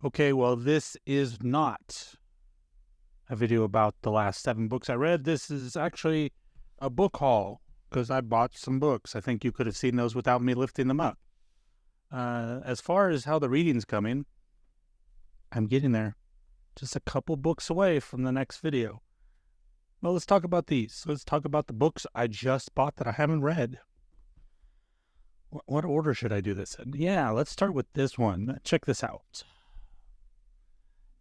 Okay, well, this is not a video about the last 7 books I read. This is actually a book haul because I bought some books. I think you could have seen those without me lifting them up. As far as how the reading's coming, I'm getting there. Just a couple books away from the next video. Well, let's talk about these. Let's talk about the books I just bought that I haven't read. What order should I do this in? Yeah, let's start with this one. Check this out.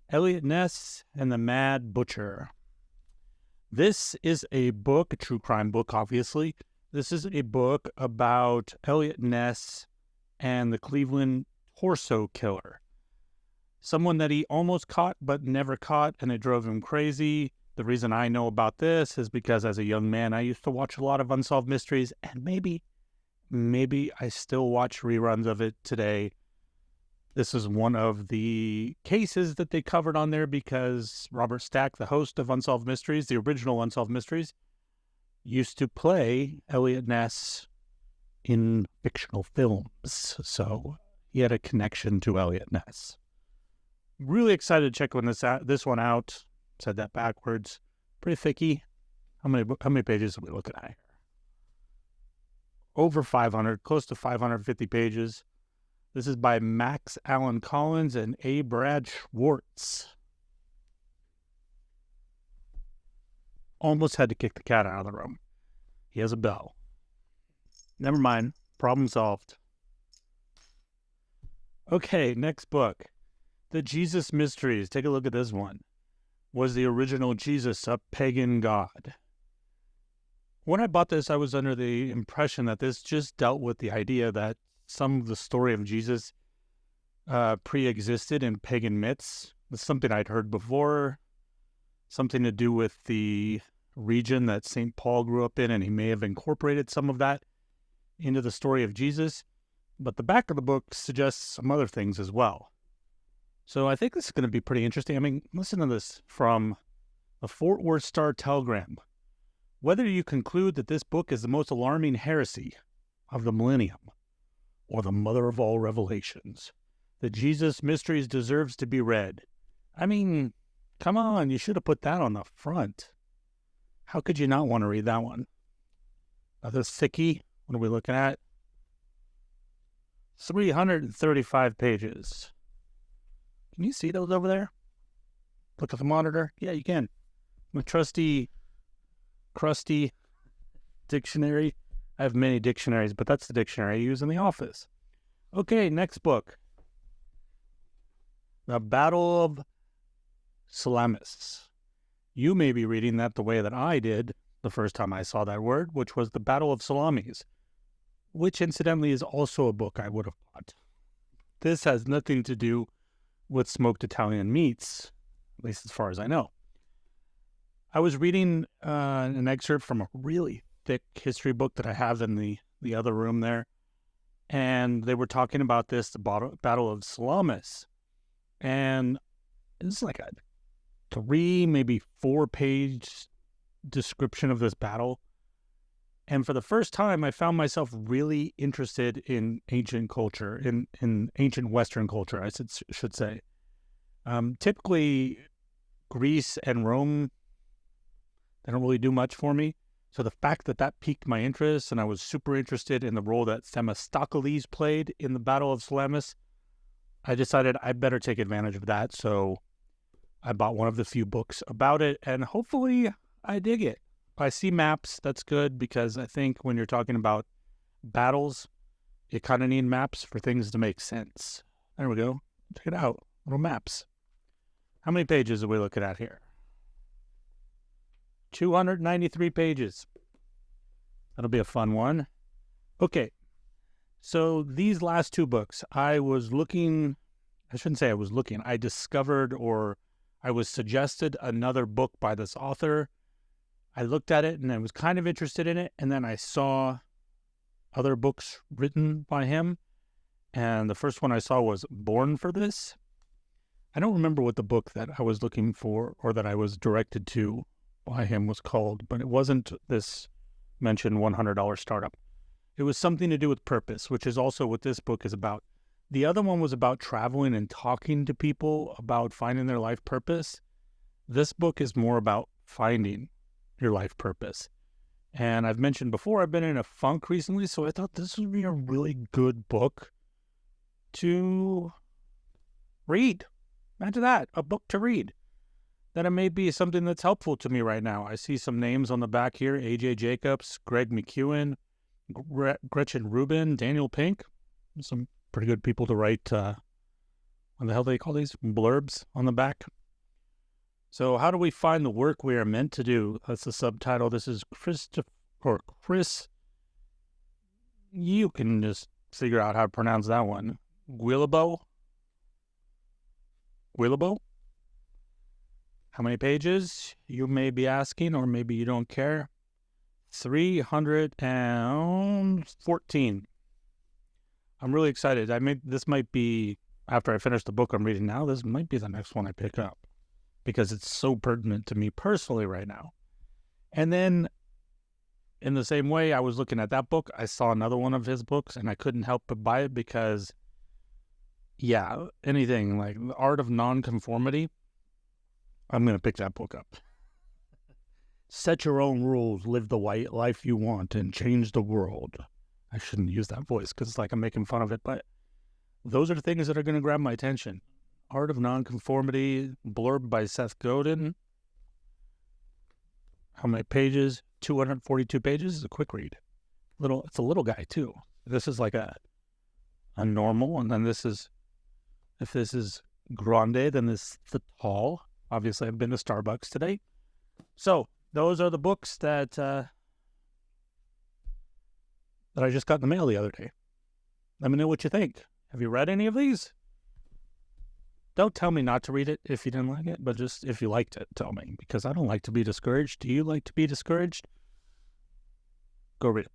Eliot Ness and the Mad Butcher. This is a book, a true crime book, obviously. This is a book about Eliot Ness and the Cleveland torso killer. Someone that he almost caught but never caught, and it drove him crazy. The reason I know about this is because as a young man, I used to watch a lot of Unsolved Mysteries, and maybe I still watch reruns of it today. This is one of the cases that they covered on there because Robert Stack, the host of Unsolved Mysteries, the original Unsolved Mysteries, used to play Eliot Ness in fictional films. So he had a connection to Eliot Ness. Really excited to check this one out. Said that backwards. Pretty thicky. How many pages are we looking at here? Over 500, close to 550 pages. This is by Max Allan Collins and A. Brad Schwartz. Almost had to kick the cat out of the room. He has a bell. Never mind. Problem solved. Okay, next book. The Jesus Mysteries. Take a look at this one. Was the original Jesus a pagan god? When I bought this, I was under the impression that this just dealt with the idea that some of the story of Jesus pre-existed in pagan myths. It's something I'd heard before, something to do with the region that St. Paul grew up in, and he may have incorporated some of that into the story of Jesus. But the back of the book suggests some other things as well. So I think this is going to be pretty interesting. I mean, listen to this from the Fort Worth Star-Telegram. Whether you conclude that this book is the most alarming heresy of the millennium or the mother of all revelations, the Jesus Mysteries deserves to be read. I mean, come on, you should have put that on the front. How could you not want to read that one? Another thickie. What are we looking at? 335 pages. Can you see those over there? Look at the monitor. Yeah, you can. My trusty, crusty dictionary. I have many dictionaries, but that's the dictionary I use in the office. Okay, next book. The Battle of Salamis. You may be reading that the way that I did the first time I saw that word, which was the Battle of Salamis, which incidentally is also a book I would have bought. This has nothing to do with smoked Italian meats, at least as far as I know. I was reading an excerpt from a really thick history book that I have in the other room there, and they were talking about this, the Battle of Salamis, and it's like a 3, maybe 4-page description of this battle. And for the first time, I found myself really interested in ancient culture, in ancient Western culture, I should say. Typically, Greece and Rome, they don't really do much for me. So the fact that that piqued my interest, and I was super interested in the role that Themistocles played in the Battle of Salamis, I decided I better take advantage of that. So I bought one of the few books about it, and hopefully I dig it. If I see maps, that's good, because I think when you're talking about battles, you kind of need maps for things to make sense. There we go. Check it out. Little maps. How many pages are we looking at here? 293 pages. That'll be a fun one. Okay. So these last 2 books, I discovered, or I was suggested another book by this author. I looked at it and I was kind of interested in it, and then I saw other books written by him, and the first one I saw was Born for This. I don't remember what the book that I was looking for or that I was directed to by him was called, but it wasn't this mentioned $100 startup. It was something to do with purpose, which is also what this book is about. The other one was about traveling and talking to people about finding their life purpose. This book is more about finding your life purpose. And I've mentioned before, I've been in a funk recently, so I thought this would be a really good book to read. Imagine that, a book to read. That it may be something that's helpful to me right now. I see some names on the back here: A.J. Jacobs, Greg McEwen, Gretchen Rubin, Daniel Pink. Some pretty good people to write, what the hell do they call these? Blurbs on the back. So how do we find the work we are meant to do? That's the subtitle. This is Chris. You can just figure out how to pronounce that one. Guillebeau? How many pages? You may be asking, or maybe you don't care. 314. I'm really excited. This might be, after I finish the book I'm reading now, this might be the next one I pick up, because it's so pertinent to me personally right now. And then, in the same way, I was looking at that book, I saw another one of his books, and I couldn't help but buy it because, yeah, anything like The Art of Nonconformity, I'm going to pick that book up. Set your own rules, live the white life you want, and change the world. I shouldn't use that voice because it's like I'm making fun of it, but those are the things that are going to grab my attention. Art of Nonconformity, blurb by Seth Godin. How many pages? 242 pages. Is a quick read. It's a little guy too. This is like a normal, and then this is, if this is grande, then this is the tall. Obviously, I've been to Starbucks today. So those are the books that I just got in the mail the other day. Let me know what you think. Have you read any of these? Don't tell me not to read it if you didn't like it, but just if you liked it, tell me, because I don't like to be discouraged. Do you like to be discouraged? Go read it.